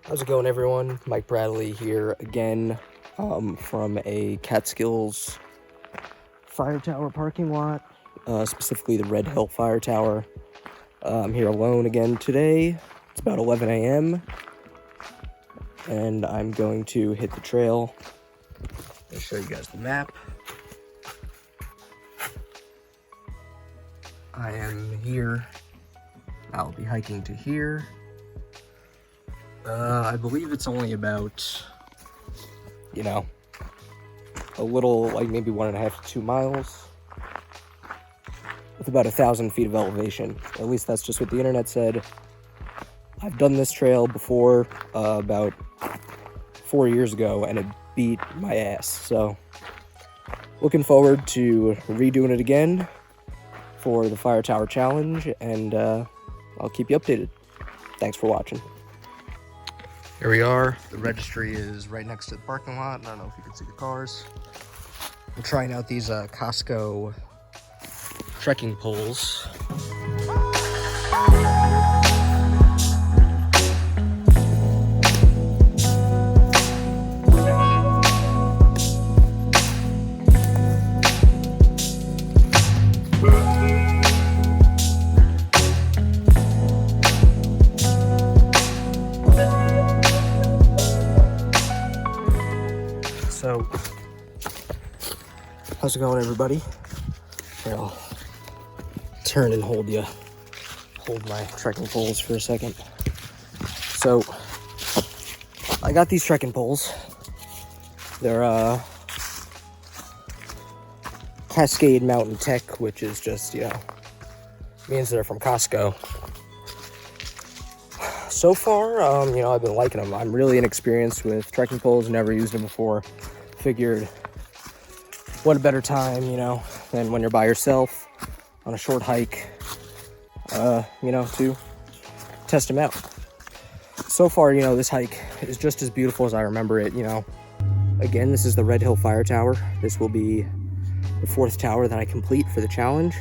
How's it going, everyone? Mike Bradley here again from a Catskills Fire Tower parking lot, specifically the Red Hill Fire Tower. I'm here alone again today. It's about 11 a.m. and I'm going to hit the trail. I'll show you guys the map. I am here. I'll be hiking to here. I believe it's only about, a little, like maybe 1.5 to 2 miles with about 1,000 feet of elevation. At least that's just what the internet said. I've done this trail before, about 4 years ago, and it beat my ass. So looking forward to redoing it again for the Fire Tower Challenge, and I'll keep you updated. Thanks for watching. Here we are. The registry is right next to the parking lot. I don't know if you can see the cars. I'm trying out these Costco trekking poles. So, how's it going, everybody? Here, I'll turn and hold my trekking poles for a second. So, I got these trekking poles. They're Cascade Mountain Tech, which is just, means they're from Costco. So far, I've been liking them. I'm really inexperienced with trekking poles, never used them before. Figured, what a better time, than when you're by yourself on a short hike, to test them out. So far, this hike is just as beautiful as I remember it, Again, this is the Red Hill Fire Tower. This will be the 4th tower that I complete for the challenge,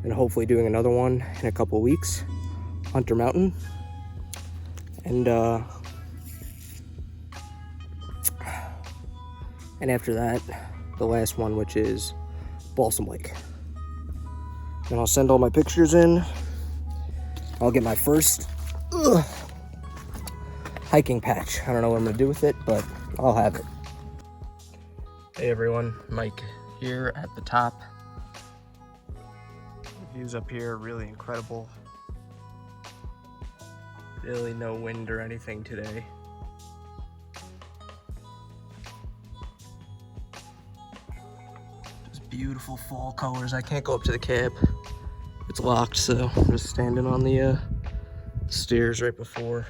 and hopefully doing another one in a couple weeks, Hunter Mountain. And after that, the last one, which is Balsam Lake. Then I'll send all my pictures in. I'll get my first hiking patch. I don't know what I'm gonna do with it, but I'll have it. Hey everyone, Mike here at the top. The views up here are really incredible. Really no wind or anything today. Just beautiful fall colors. I can't go up to the cab. It's locked, so I'm just standing on the stairs right before.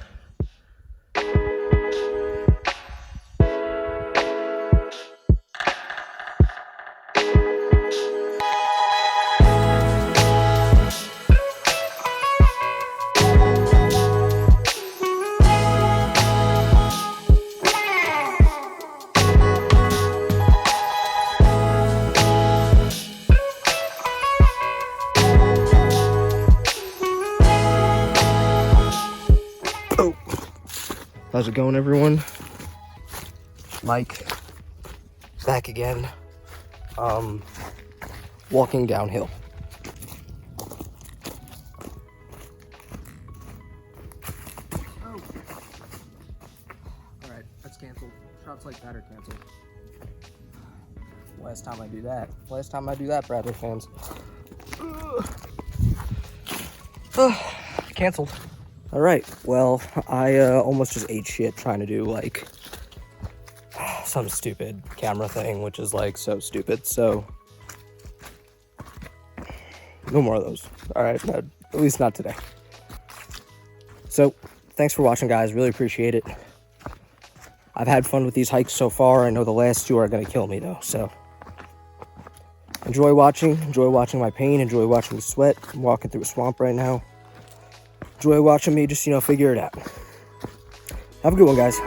How's it going, everyone? Mike, back again. Walking downhill. Oh. Alright, that's canceled. Shots like that are canceled. Last time I do that, Bradley fans. Canceled. All right, well, I almost just ate shit trying to do, some stupid camera thing, which is, so stupid, so no more of those. All right, no, at least not today. So, thanks for watching, guys. Really appreciate it. I've had fun with these hikes so far. I know the last 2 are going to kill me, though, so enjoy watching my pain, enjoy watching me sweat. I'm walking through a swamp right now. Enjoy watching me just, figure it out. Have a good one, guys.